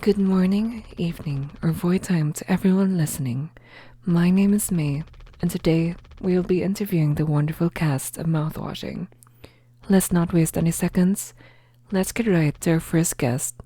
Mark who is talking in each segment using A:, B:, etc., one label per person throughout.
A: Good morning, evening, or void time to everyone listening. My name is May, and today we will be interviewing the wonderful cast of Mouthwashing. Let's not waste any seconds. Let's get right to our first guest,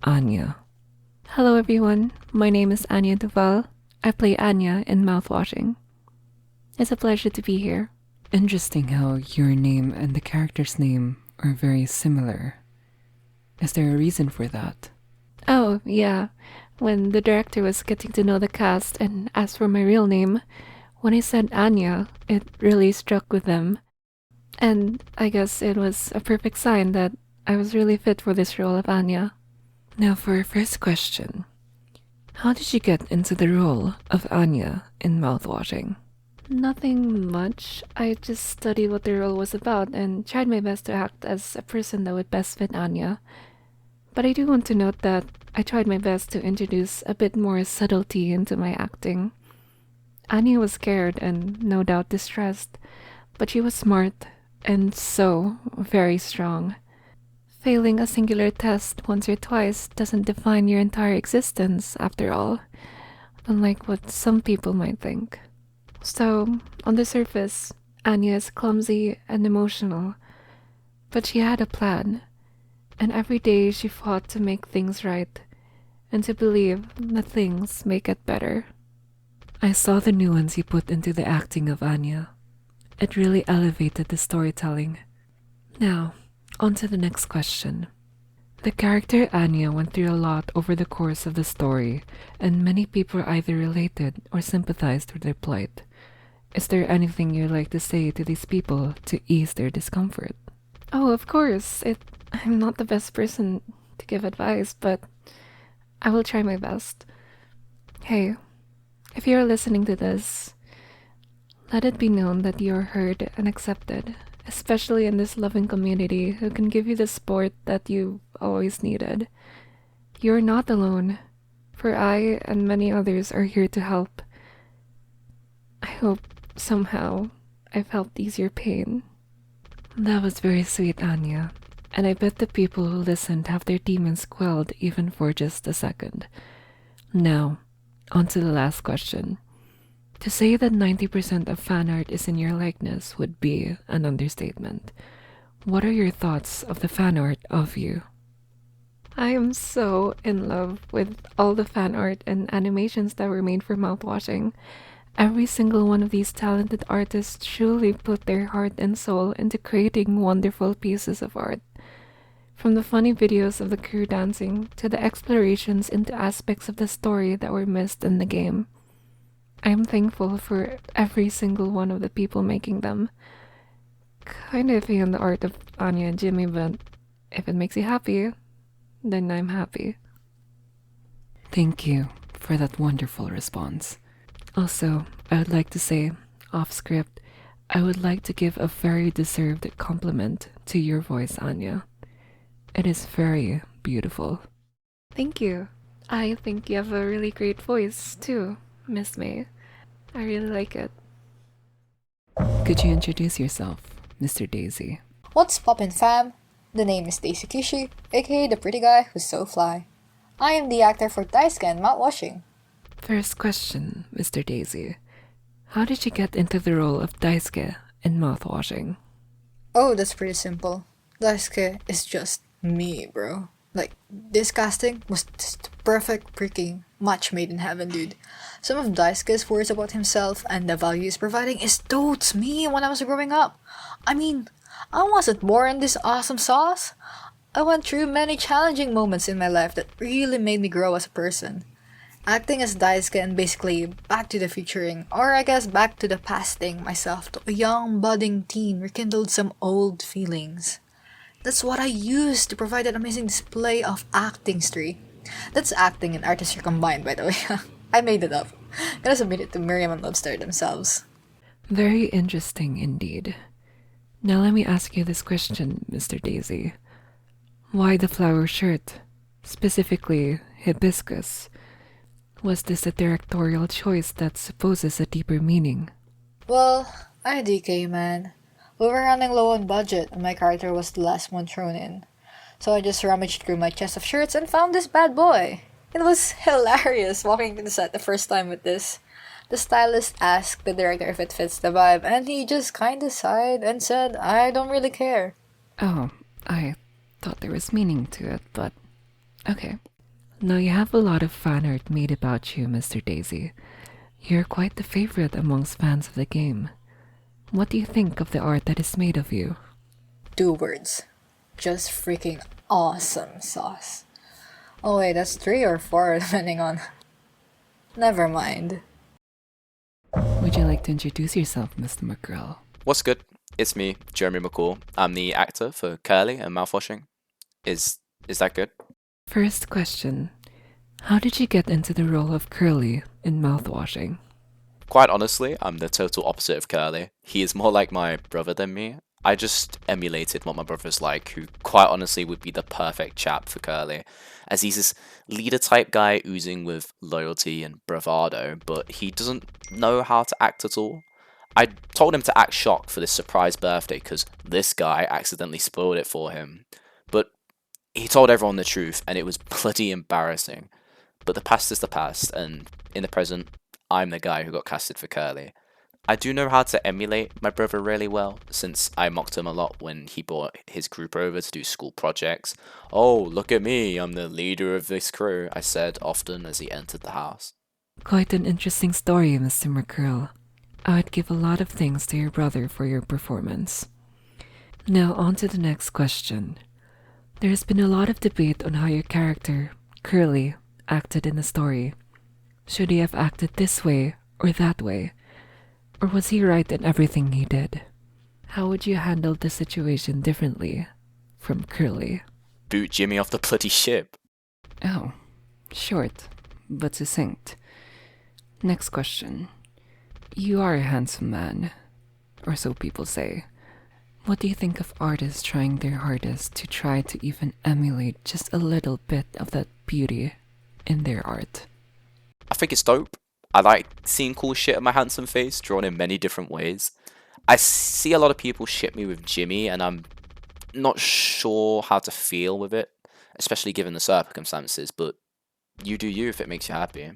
A: Anya. Hello everyone, my name is Anya Duval. I play Anya in Mouthwashing. It's a pleasure to be here. Interesting how your name and the character's name are very similar. Is there a reason for that? Oh, yeah. When the director was getting to know the cast and asked for my real name, when I said Anya, it really struck with them. And I guess it was a perfect sign that I was really fit for this role of Anya. Now for our first question. How did you get into the role of Anya in Mouthwashing? Nothing much. I just studied what the role was about and tried my best to act as a person that would best fit Anya. But I do want to note that I tried my best to introduce a bit more subtlety into my acting. Anya was scared and no doubt distressed, but she was smart and so very strong. Failing a singular test once or twice doesn't define your entire existence, after all, unlike what some people might think. So, on the surface, Anya is clumsy and emotional, but she had a plan. And every day she fought to make things right, and to believe that things may get better. I saw the nuance you put into the acting of Anya. It really elevated the storytelling. Now, on to the next question. The character Anya went through a lot over the course of the story, and many people either related or sympathized with their plight. Is there anything you'd like to say to these people to ease their discomfort? Oh, of course. I'm not the best person to give advice, but I will try my best. Hey, if you're listening to this, let it be known that you are heard and accepted, especially in this loving community who can give you the support that you've always needed. You're not alone, for I and many others are here to help. I hope somehow I've helped ease your pain. That was very sweet, Anya. And I bet the people who listened have their demons quelled even for just a second. Now, on to the last question. To say that 90% of fan art is in your likeness would be an understatement. What are your thoughts of the fan art of you? I am so in love with all the fan art and animations that were made for Mouthwashing. Every single one of these talented artists truly put their heart and soul into creating wonderful pieces of art. From the funny videos of the crew dancing to the explorations into aspects of the story that were missed in the game. I am thankful for every single one of the people making them. Kinda iffy on the art of Anya and Jimmy, but if it makes you happy, then I'm happy. Thank you for that wonderful response. Also, I would like to say, off script, I would like to give a very deserved compliment to your voice, Anya. It is very beautiful. Thank you. I think you have a really great voice, too, Miss May. I really like it. Could you introduce yourself, Mr. Daisy?
B: What's poppin', fam? The name is Daisuke Kishi, aka the pretty guy who's so fly. I am the actor for Daisuke and Mouthwashing.
A: First question, Mr. Daisy. How did you get into the role of Daisuke in Mouthwashing?
B: Oh, that's pretty simple. Daisuke is just me, bro. Like, this casting was just the perfect freaking match made in heaven, dude. Some of Daisuke's words about himself and the value he's providing is totes me when I was growing up. I mean, I wasn't born in this awesome sauce. I went through many challenging moments in my life that really made me grow as a person. Acting as Daisuke and basically Back to the Futuring, or I guess Back to the Pasting myself to a young budding teen rekindled some old feelings. That's what I used to provide that amazing display of acting streak. That's acting and artistry combined, by the way. I made it up. Gotta submit it to Miriam and Lobster themselves.
A: Very interesting indeed. Now let me ask you this question, Mr. Daisy. Why the flower shirt? Specifically, hibiscus. Was this a directorial choice that supposes a deeper meaning?
B: Well, IDK, man. We were running low on budget and my character was the last one thrown in. So I just rummaged through my chest of shirts and found this bad boy. It was hilarious walking to the set the first time with this. The stylist asked the director if it fits the vibe, and he just kinda sighed and said, I don't really care.
A: Oh, I thought there was meaning to it, but okay. Now you have a lot of fan art made about you, Mr. Daisy. You're quite the favorite amongst fans of the game. What do you think of the art that is made of you?
B: 2 words. Just freaking awesome sauce. Oh wait, that's 3 or 4 depending on... Never mind.
A: Would you like to introduce yourself, Mr. McGrill?
C: What's good? It's me, Jeremy McCoy. I'm the actor for Curly and Mouthwashing. Is that good?
A: First question. How did you get into the role of Curly in Mouthwashing?
C: Quite honestly, I'm the total opposite of Curly. He is more like my brother than me. I just emulated what my brother's like, who quite honestly would be the perfect chap for Curly, as he's this leader type guy oozing with loyalty and bravado, but he doesn't know how to act at all. I told him to act shocked for this surprise birthday because this guy accidentally spoiled it for him. But he told everyone the truth and it was bloody embarrassing. But the past is the past, and in the present, I'm the guy who got casted for Curly. I do know how to emulate my brother really well, since I mocked him a lot when he brought his group over to do school projects. Oh, look at me, I'm the leader of this crew, I said often as he entered the house.
A: Quite an interesting story, Mr. McGrill. I would give a lot of thanks to your brother for your performance. Now on to the next question. There has been a lot of debate on how your character, Curly, acted in the story. Should he have acted this way or that way? Or was he right in everything he did? How would you handle the situation differently from Curly?
C: Boot Jimmy off the bloody ship.
A: Oh, short, but succinct. Next question. You are a handsome man, or so people say. What do you think of artists trying their hardest to try to even emulate just a little bit of that beauty in their art?
C: I think it's dope. I like seeing cool shit of my handsome face drawn in many different ways. I see a lot of people ship me with Jimmy, and I'm not sure how to feel with it, especially given the circumstances, but you do you if it makes you happy.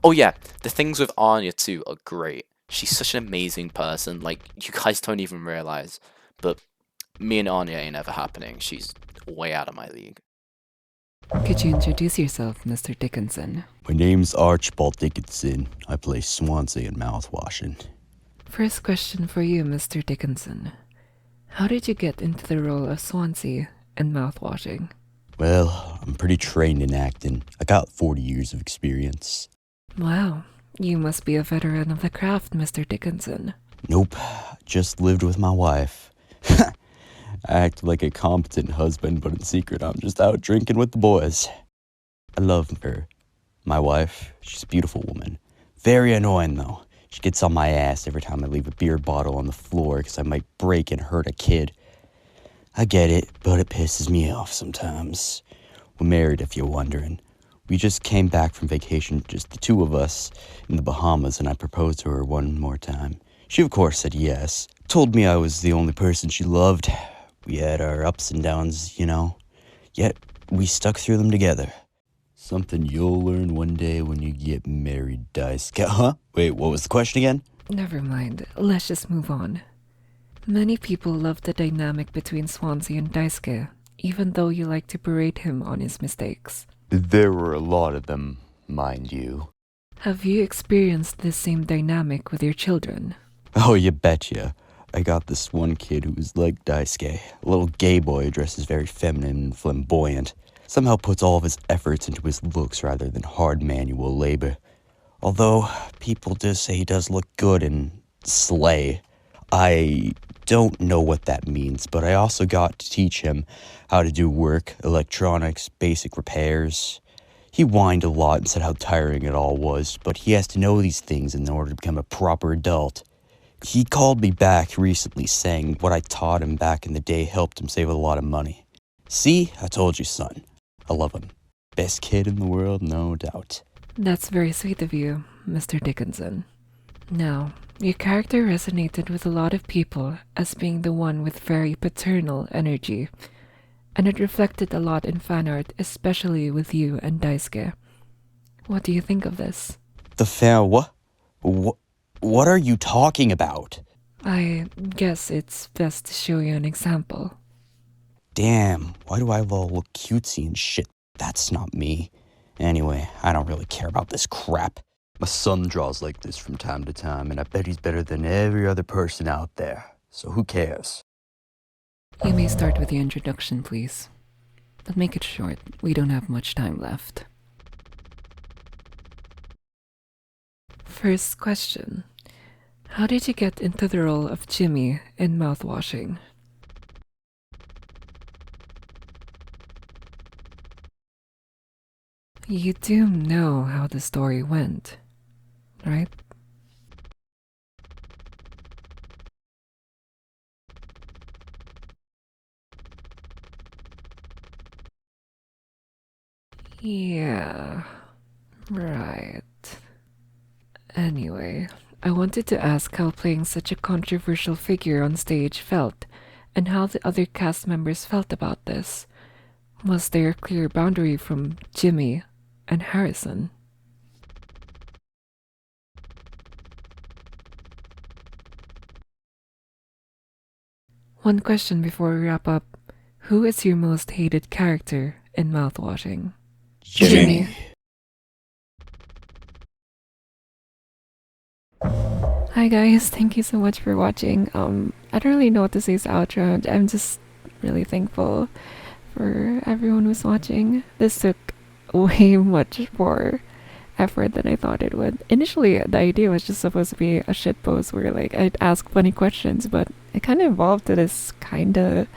C: Oh yeah, the things with Anya too are great. She's such an amazing person, like, you guys don't even realize. But me and Anya ain't ever happening. She's way out of my league.
A: Could you introduce yourself, Mr. Dickinson?
D: My name's Archal Dickinson. I play Swansea in Mouthwashing.
A: First question for you, Mr. Dickinson. How did you get into the role of Swansea in Mouthwashing?
D: Well, I'm pretty trained in acting. I got 40 years of experience.
A: Wow, you must be a veteran of the craft, Mr. Dickinson.
D: Nope, just lived with my wife. I act like a competent husband, but in secret I'm just out drinking with the boys. I love her. My wife, she's a beautiful woman. Very annoying though. She gets on my ass every time I leave a beer bottle on the floor because I might break and hurt a kid. I get it, but it pisses me off sometimes. We're married if you're wondering. We just came back from vacation, just the two of us, in the Bahamas, and I proposed to her one more time. She of course said yes. Told me I was the only person she loved. We had our ups and downs, you know. Yet, we stuck through them together. Something you'll learn one day when you get married, Daisuke. Huh? Wait, what was the question again?
A: Never mind, let's just move on. Many people love the dynamic between Swansea and Daisuke, even though you like to berate him on his mistakes.
D: There were a lot of them, mind you.
A: Have you experienced this same dynamic with your children?
D: Oh, you betcha. I got this one kid who was like Daisuke, a little gay boy who dresses very feminine and flamboyant. Somehow puts all of his efforts into his looks rather than hard manual labor. Although, people do say he does look good and slay. I don't know what that means, but I also got to teach him how to do work, electronics, basic repairs. He whined a lot and said how tiring it all was, but he has to know these things in order to become a proper adult. He called me back recently saying what I taught him back in the day helped him save a lot of money. See, I told you, son. I love him. Best kid in the world, no doubt.
A: That's very sweet of you, Mr. Dickinson. Now, your character resonated with a lot of people as being the one with very paternal energy, and it reflected a lot in fan art, especially with you and Daisuke. What do you think of this?
D: The fan, what? What are you talking about?
A: I guess it's best to show you an example.
D: Damn, why do I all look cutesy and shit? That's not me. Anyway, I don't really care about this crap. My son draws like this from time to time, and I bet he's better than every other person out there. So who cares?
A: You may start with the introduction, please. But make it short. We don't have much time left. First question. How did you get into the role of Jimmy in Mouthwashing? You do know how the story went, right? Yeah, right. Anyway, I wanted to ask how playing such a controversial figure on stage felt, and how the other cast members felt about this. Was there a clear boundary from Jimmy and Harrison? One question before we wrap up. Who is your most hated character in Mouthwashing?
D: Jimmy.
A: Hi guys, thank you so much for watching. I don't really know what to say as outro. I'm just really thankful for everyone who's watching. This took way much more effort than I thought it would. Initially, the idea was just supposed to be a shitpost where like I'd ask funny questions, but it kind of evolved to this kind of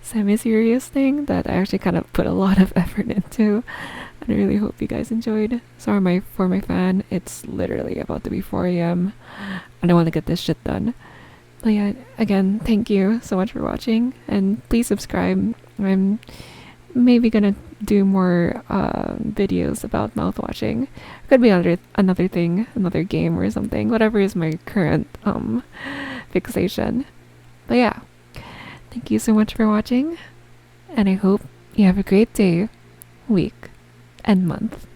A: semi-serious thing that I actually kind of put a lot of effort into. I really hope you guys enjoyed. Sorry for my fan. It's literally about to be 4 a.m. and I want to get this shit done. But yeah, again, thank you so much for watching, and please subscribe. I'm maybe gonna do more videos about mouthwashing. Could be another thing, another game or something. Whatever is my current fixation. But yeah, thank you so much for watching, and I hope you have a great day, week, and month.